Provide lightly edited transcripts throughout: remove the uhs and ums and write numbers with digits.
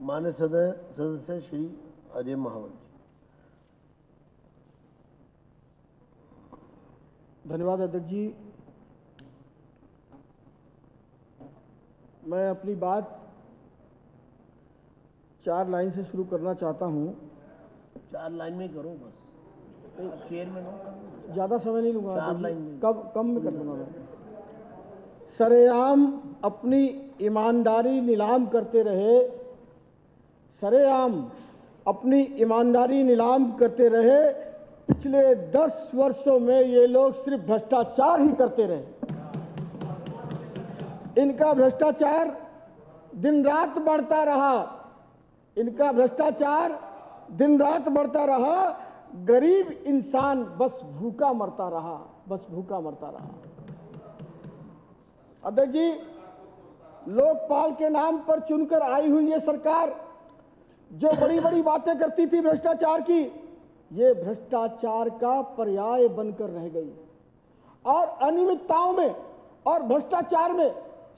माननीय सदस्य श्री अजय महावन जी। धन्यवाद अध्यक्ष जी। मैं अपनी बात 4 लाइन से शुरू करना चाहता हूं। 4 लाइन में करो बस, चेयरमैन हो। ज़्यादा समय नहीं लूंगा 4 लाइन में कम में कर लूंगा मैं। सरेआम अपनी ईमानदारी नीलाम करते रहे, सरेआम अपनी ईमानदारी नीलाम करते रहे। पिछले 10 वर्षों में ये लोग सिर्फ भ्रष्टाचार ही करते रहे। इनका भ्रष्टाचार दिन रात बढ़ता रहा, इनका भ्रष्टाचार दिन रात बढ़ता रहा। गरीब इंसान बस भूखा मरता रहा, बस भूखा मरता रहा। अध्यक्ष जी, लोकपाल के नाम पर चुनकर आई हुई ये सरकार जो बड़ी बड़ी बातें करती थी भ्रष्टाचार की, ये भ्रष्टाचार का पर्याय बनकर रह गई। और अनियमितताओं में और भ्रष्टाचार में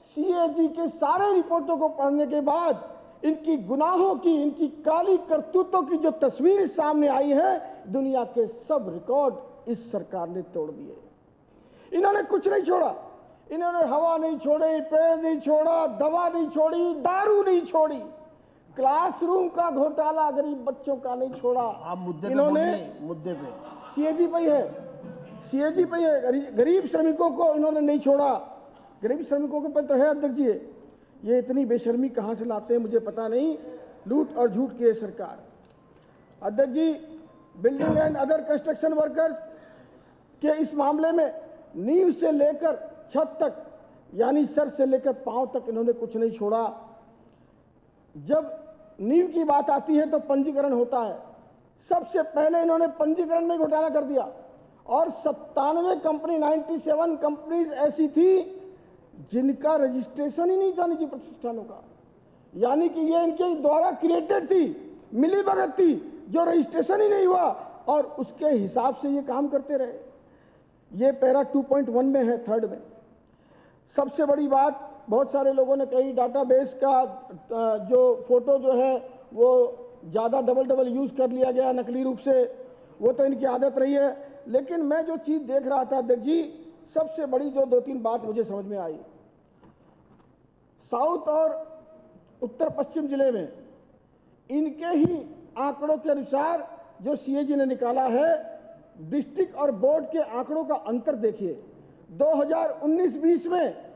सीएजी के सारे रिपोर्टों को पढ़ने के बाद इनकी गुनाहों की, इनकी काली करतूतों की जो तस्वीर सामने आई है, दुनिया के सब रिकॉर्ड इस सरकार ने तोड़ दिए। इन्होंने कुछ नहीं छोड़ा। इन्होंने हवा नहीं छोड़ी, पेड़ नहीं छोड़ा, दवा नहीं छोड़ी, दारू नहीं छोड़ी, क्लासरूम का घोटाला गरीब बच्चों का नहीं छोड़ा। आप मुद्दे इन्होंने मुद्दे पे सीएजी पे है, सीएजी पे है। गरीब श्रमिकों को इन्होंने नहीं छोड़ा। गरीब श्रमिकों के पर तो है अध्यक्ष जी, ये इतनी बेशर्मी कहां से लाते हैं मुझे पता नहीं। लूट और झूठ की है सरकार। अध्यक्ष जी, building and other construction workers के इस मामले में नींव से लेकर छत तक, यानी सर से लेकर पांव तक इन्होंने कुछ नहीं छोड़ा। जब नींव की बात आती है तो पंजीकरण होता है। सबसे पहले इन्होंने पंजीकरण में घोटाला कर दिया और 97 कंपनी, 97 कंपनीज ऐसी थी जिनका रजिस्ट्रेशन ही नहीं था निजी प्रतिष्ठानों का, यानी कि ये इनके द्वारा क्रिएटेड थी, मिलीभगत थी, जो रजिस्ट्रेशन ही नहीं हुआ और उसके हिसाब से ये काम करते रहे। ये पैरा 2.1 में है, 3rd में। सबसे बड़ी बात बहुत सारे लोगों ने कही, डाटाबेस का जो फोटो जो है वो ज़्यादा डबल यूज़ कर लिया गया नकली रूप से, वो तो इनकी आदत रही है। लेकिन मैं जो चीज़ देख रहा था अध्यक्ष जी, सबसे बड़ी जो 2-3 बात मुझे समझ में आई, साउथ और उत्तर पश्चिम जिले में इनके ही आंकड़ों के अनुसार जो सीएजी ने निकाला है, डिस्ट्रिक्ट और बोर्ड के आंकड़ों का अंतर देखिए। 2019-20 में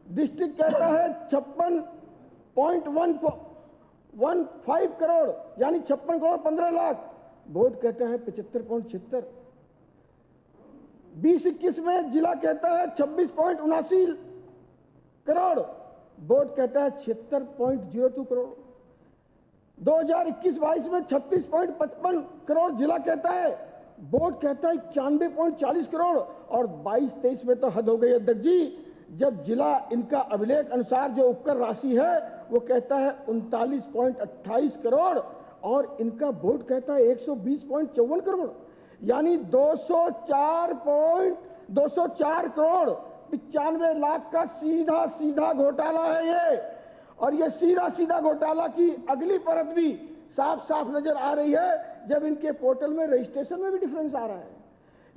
डिस्ट्रिक्ट कहता है 56.15 करोड़, यानी 56 करोड़ 15 लाख। बोर्ड कहता है 75.76। 2021 में जिला कहता है 26.79 करोड़, बोर्ड कहता है 76.02 करोड़। 2021-22 में 36.55 करोड़ जिला कहता है, बोर्ड कहता है 91.40 करोड़। और 22-23 में तो हद हो गई अध्यक्ष जी, जब जिला इनका अभिलेख अनुसार जो उपकर राशि है वो कहता है 39.28 करोड़ और इनका बोर्ड कहता है 120.54 करोड़, यानी 204 करोड़ 95 लाख का सीधा सीधा घोटाला है ये। और ये सीधा सीधा घोटाला की अगली परत भी साफ साफ नजर आ रही है जब इनके पोर्टल में रजिस्ट्रेशन में भी डिफरेंस आ रहा है।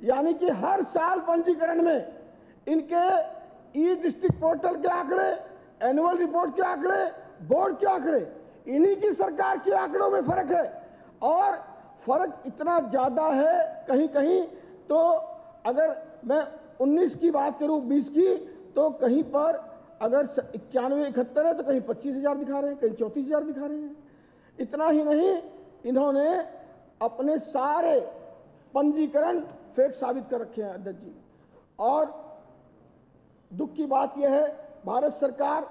यानी कि हर साल पंजीकरण में इनके ई डिस्ट्रिक्ट पोर्टल के आंकड़े, एनुअल रिपोर्ट के आंकड़े, बोर्ड के आंकड़े, इन्हीं की सरकार के आंकड़ों में फर्क है। और फर्क इतना ज्यादा है कहीं कहीं तो, अगर मैं 19 की बात करूं 20 की, तो कहीं पर अगर 91-71 है तो कहीं 25,000 दिखा रहे हैं, कहीं 34,000 दिखा रहे हैं। इतना ही नहीं, इन्होंने अपने सारे पंजीकरण फेक साबित कर रखे हैं अध्यक्ष जी। और दुख की बात यह है, भारत सरकार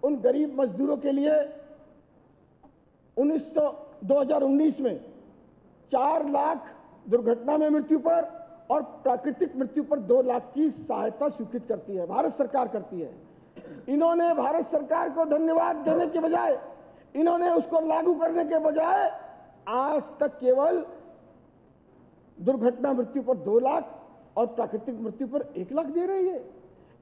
उन गरीब मजदूरों के लिए 2019 में 4 लाख दुर्घटना में मृत्यु पर और प्राकृतिक मृत्यु पर 2 लाख की सहायता स्वीकृत करती है, भारत सरकार करती है। इन्होंने भारत सरकार को धन्यवाद देने के बजाय, इन्होंने उसको लागू करने के बजाय आज तक केवल दुर्घटना मृत्यु पर 2 लाख और प्राकृतिक मृत्यु पर 1 लाख दे रही है।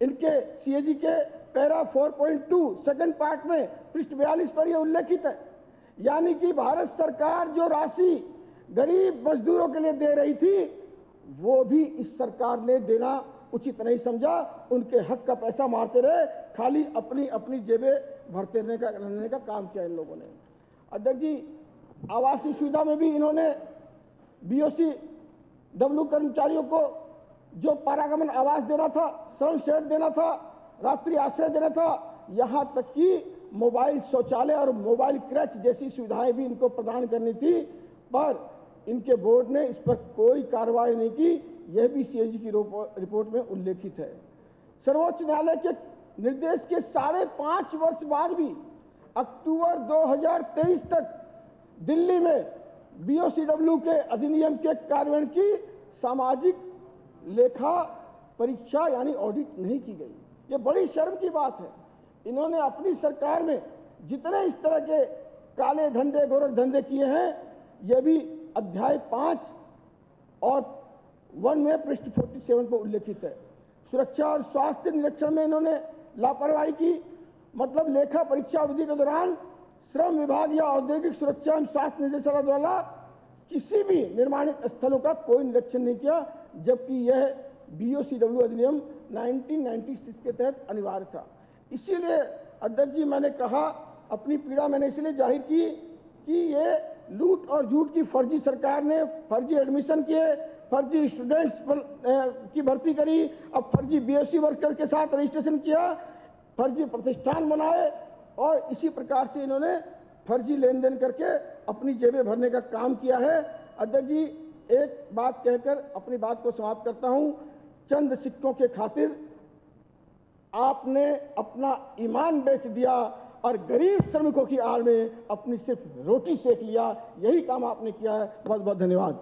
इनके सीएजी के पैरा 4.2 सेकंड पार्ट में पृष्ठ 42 पर यह उल्लेखित है। यानी कि भारत सरकार जो राशि गरीब मजदूरों के लिए दे रही थी वो भी इस सरकार ने देना उचित नहीं समझा। उनके हक का पैसा मारते रहे, खाली अपनी अपनी जेबें भरते रहने का काम किया इन लोगों ने। अध्यक्ष जी, आवासीय सुविधा में भी इन्होंने बीओसी डब्ल्यू कर्मचारियों को जो पारागमन आवास देना था, श्रम शेड देना था, रात्रि आश्रय देना था, यहाँ तक कि मोबाइल शौचालय और मोबाइल क्रच जैसी सुविधाएं भी इनको प्रदान करनी थी, पर इनके बोर्ड ने इस पर कोई कार्रवाई नहीं की। यह भी सीएजी की रिपोर्ट में उल्लेखित है। सर्वोच्च न्यायालय के निर्देश के 5.5 वर्ष बाद भी अक्टूबर 2023 तक दिल्ली में बीओसीडब्ल्यू के अधिनियम के कार्यान्वयन की सामाजिक लेखा परीक्षा यानी ऑडिट नहीं की गई। ये बड़ी शर्म की बात है। इन्होंने अपनी सरकार में जितने इस तरह के काले धंधे, गोरख धंधे किए हैं, यह भी अध्याय 5 और 1 में पृष्ठ 47 पर उल्लेखित है। सुरक्षा और स्वास्थ्य निरीक्षण में इन्होंने लापरवाही की, मतलब लेखा परीक्षा अवधि के दौरान श्रम विभाग या औद्योगिक सुरक्षा एवं स्वास्थ्य निदेशालय द्वारा किसी भी निर्माणित स्थलों का कोई निरीक्षण नहीं किया, जबकि यह बीओसीडब्ल्यू अधिनियम 1996 के तहत अनिवार्य था। इसीलिए अध्यक्ष जी, मैंने कहा, अपनी पीड़ा मैंने इसलिए जाहिर की कि ये लूट और झूठ की फर्जी सरकार ने फर्जी एडमिशन किए, फर्जी स्टूडेंट्स की भर्ती करी, अब फर्जी बीएससी वर्कर के साथ रजिस्ट्रेशन किया, फर्जी प्रतिष्ठान बनाए और इसी प्रकार से इन्होंने फर्जी लेन देन करके अपनी जेबें भरने का काम किया है। अध्यक्ष जी, एक बात कहकर अपनी बात को समाप्त करता हूं। चंद सिक्कों के खातिर आपने अपना ईमान बेच दिया और गरीब श्रमिकों की आड़ में अपनी सिर्फ रोटी सेक लिया। यही काम आपने किया है। बहुत बहुत धन्यवाद।